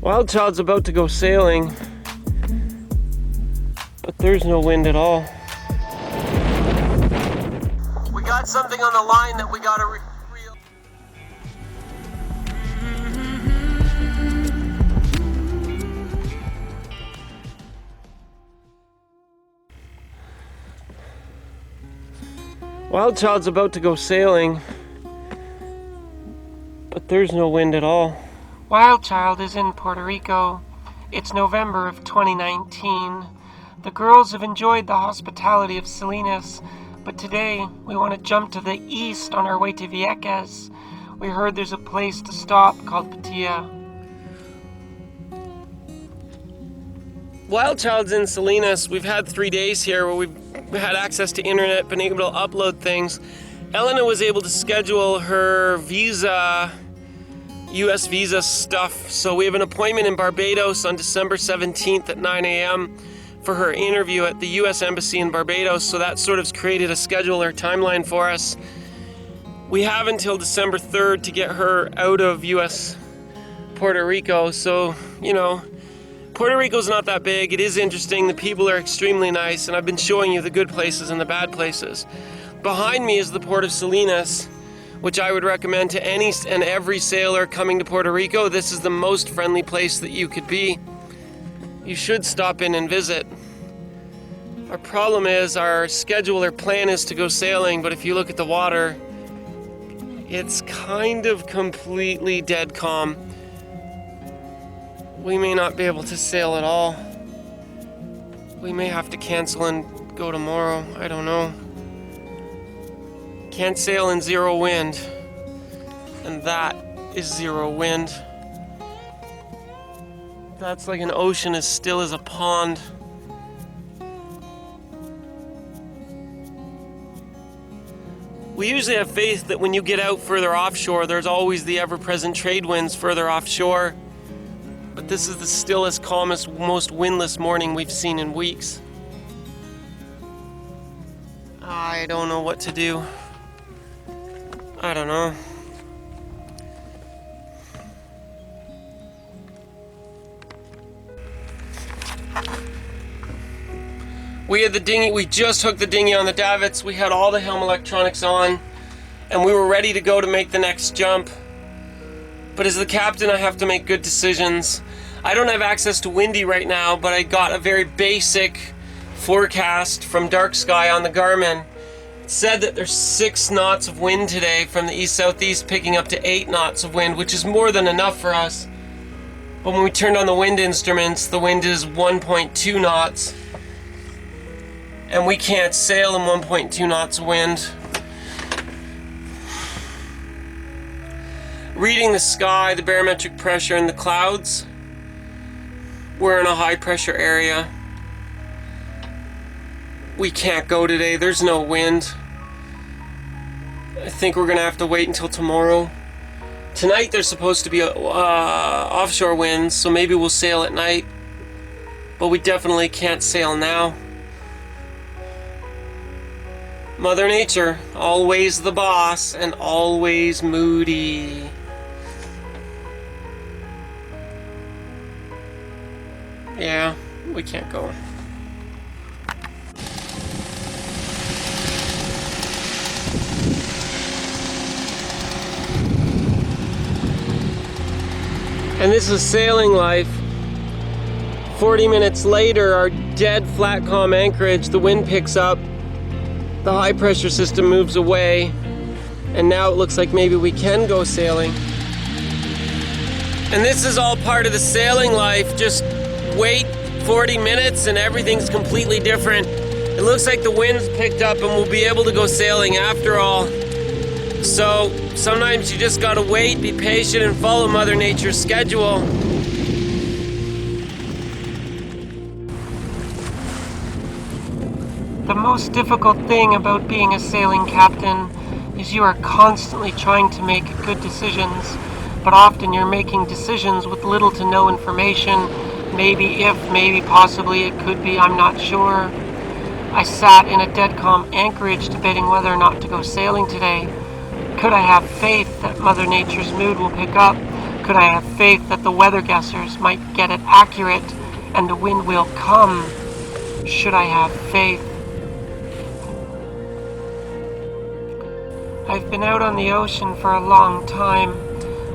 WildChild's about to go sailing, but there's no wind at all. We got something on the line that we gotta reel. WildChild's about to go sailing, but there's no wind at all. WildChild is in Puerto Rico. It's November of 2019. The girls have enjoyed the hospitality of Salinas, but today we want to jump to the east on our way to Vieques. We heard there's a place to stop called Patillas. WildChild's in Salinas. We've had 3 days here where we've had access to internet, been able to upload things. Elena was able to schedule her visa, US visa stuff, so we have an appointment in Barbados on December 17th at 9 a.m. for her interview at the US Embassy in Barbados, so that sort of created a schedule or timeline for us. We have until December 3rd to get her out of US Puerto Rico, so, you know, Puerto Rico's not that big. It is interesting. The people are extremely nice, and I've been showing you the good places and the bad places. Behind me is the port of Salinas, which I would recommend to any and every sailor coming to Puerto Rico. This is the most friendly place that you could be. You should stop in and visit. Our problem is our schedule or plan is to go sailing, but if you look at the water, it's kind of completely dead calm. We may not be able to sail at all. We may have to cancel and go tomorrow. I don't know. Can't sail in zero wind. And that is zero wind. That's like an ocean as still as a pond. We usually have faith that when you get out further offshore, there's always the ever-present trade winds further offshore. But this is the stillest, calmest, most windless morning we've seen in weeks. I don't know what to do. I don't know. We had the dinghy, we just hooked the dinghy on the davits, we had all the helm electronics on, and we were ready to go to make the next jump. But as the captain, I have to make good decisions. I don't have access to windy right now, but I got a very basic forecast from Dark Sky on the Garmin. It said that there's 6 knots of wind today from the east-southeast, picking up to 8 knots of wind, which is more than enough for us. But when we turned on the wind instruments, the wind is 1.2 knots. And we can't sail in 1.2 knots of wind. Reading the sky, the barometric pressure, and the clouds, we're in a high pressure area. We can't go today, there's no wind. I think we're gonna have to wait until tomorrow. Tonight there's supposed to be offshore winds, so maybe we'll sail at night. But we definitely can't sail now. Mother Nature, always the boss and always moody. Yeah, we can't go. And this is sailing life. 40 minutes later, our dead flat calm anchorage, the wind picks up, the high pressure system moves away, and now it looks like maybe we can go sailing. And this is all part of the sailing life. Just wait 40 minutes and everything's completely different. It looks like the wind's picked up and we'll be able to go sailing after all. So sometimes you just gotta wait, be patient, and follow Mother Nature's schedule. The most difficult thing about being a sailing captain is you are constantly trying to make good decisions, but often you're making decisions with little to no information. Maybe if, maybe possibly, it could be, I'm not sure. I sat in a dead calm anchorage debating whether or not to go sailing today. Could I have faith that Mother Nature's mood will pick up? Could I have faith that the weather guessers might get it accurate and the wind will come? Should I have faith? I've been out on the ocean for a long time.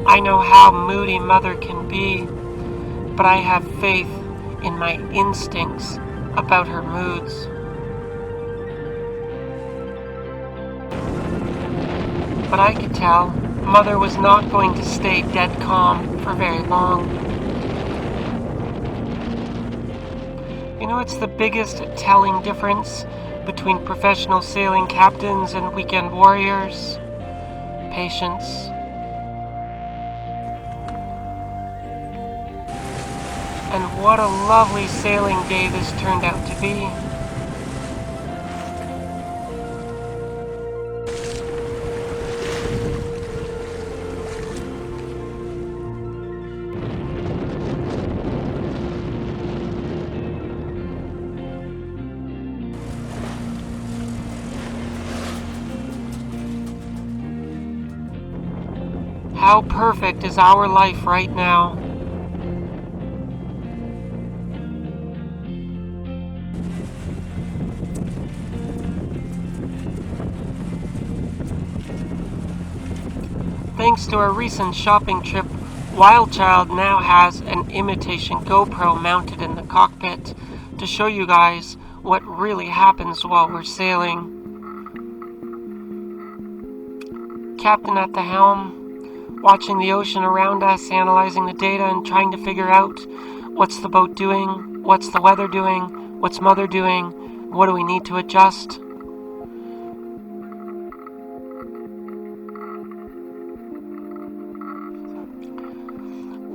I know how moody Mother can be, but I have faith in my instincts about her moods. But I could tell Mother was not going to stay dead calm for very long. You know, it's the biggest telling difference between professional sailing captains and weekend warriors? Patience. And what a lovely sailing day this turned out to be. How perfect is our life right now? Thanks to our recent shopping trip, WildChild now has an imitation GoPro mounted in the cockpit to show you guys what really happens while we're sailing. Captain at the helm, watching the ocean around us, analyzing the data and trying to figure out what's the boat doing, what's the weather doing, what's Mother doing, what do we need to adjust.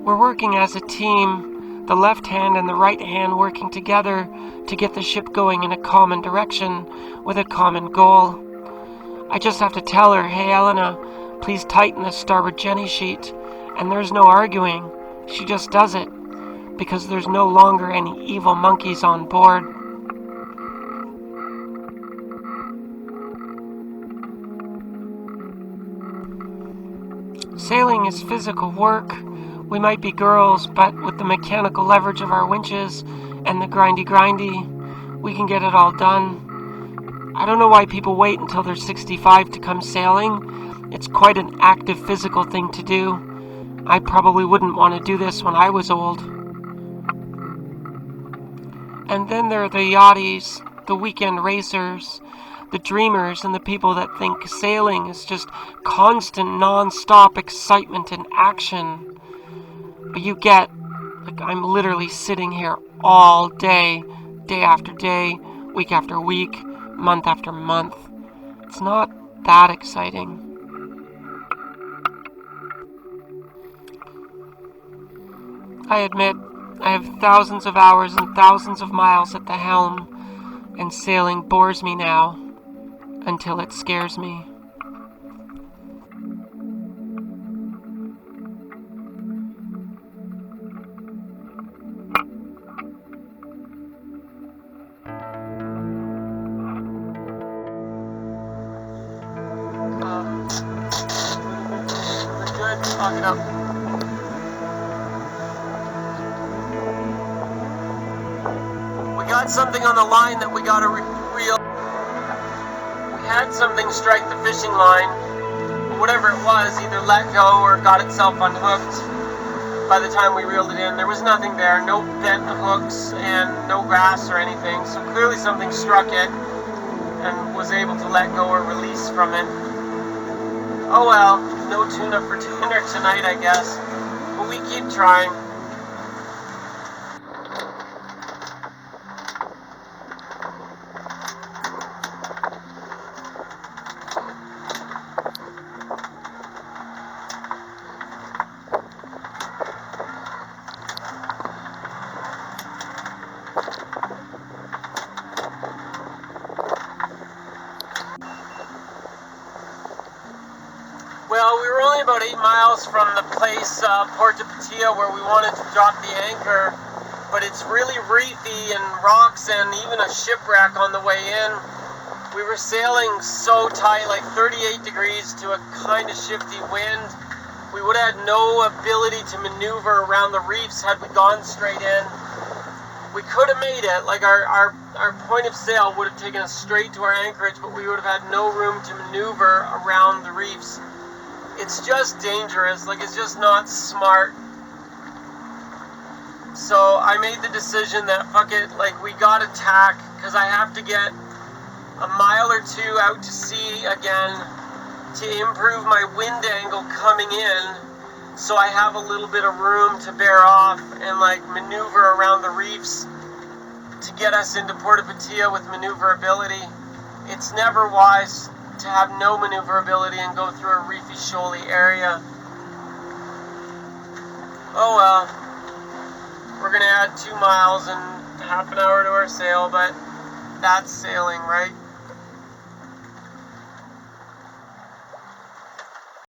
We're working as a team, the left hand and the right hand working together to get the ship going in a common direction with a common goal. I just have to tell her, hey Elena, please tighten the starboard jenny sheet, and there's no arguing. She just does it, because there's no longer any evil monkeys on board. Sailing is physical work. We might be girls, but with the mechanical leverage of our winches and the grindy, we can get it all done. I don't know why people wait until they're 65 to come sailing. It's quite an active physical thing to do. I probably wouldn't want to do this when I was old. And then there are the yachties, the weekend racers, the dreamers, and the people that think sailing is just constant, non-stop excitement and action. But you get, like, I'm literally sitting here all day, day after day, week after week, month after month. It's not that exciting. I admit, I have thousands of hours and thousands of miles at the helm, and sailing bores me now, until it scares me. Good, lock it up. We got something on the line that we gotta reel. We had something strike the fishing line. Whatever it was, either let go or got itself unhooked. By the time we reeled it in, there was nothing there, no bent hooks and no grass or anything. So clearly something struck it and was able to let go or release from it. Oh well, no tuna for dinner tonight, I guess. But we keep trying. Well, we were only about 8 miles from the place, Port de Patillas, where we wanted to drop the anchor, but it's really reefy and rocks and even a shipwreck on the way in. We were sailing so tight, like 38 degrees to a kind of shifty wind, We would have had no ability to maneuver around the reefs had we gone straight in. We could have made it, like our point of sail would have taken us straight to our anchorage, but we would have had no room to maneuver around the reefs. It's just dangerous, like it's just not smart. So I made the decision that fuck it, like we gotta tack, because I have to get a mile or two out to sea again to improve my wind angle coming in, so I have a little bit of room to bear off and like maneuver around the reefs to get us into Puerto Patillas with maneuverability. It's never wise to have no maneuverability and go through a reefy, shoaly area. Oh well, we're gonna add 2 miles and half an hour to our sail, but that's sailing, right?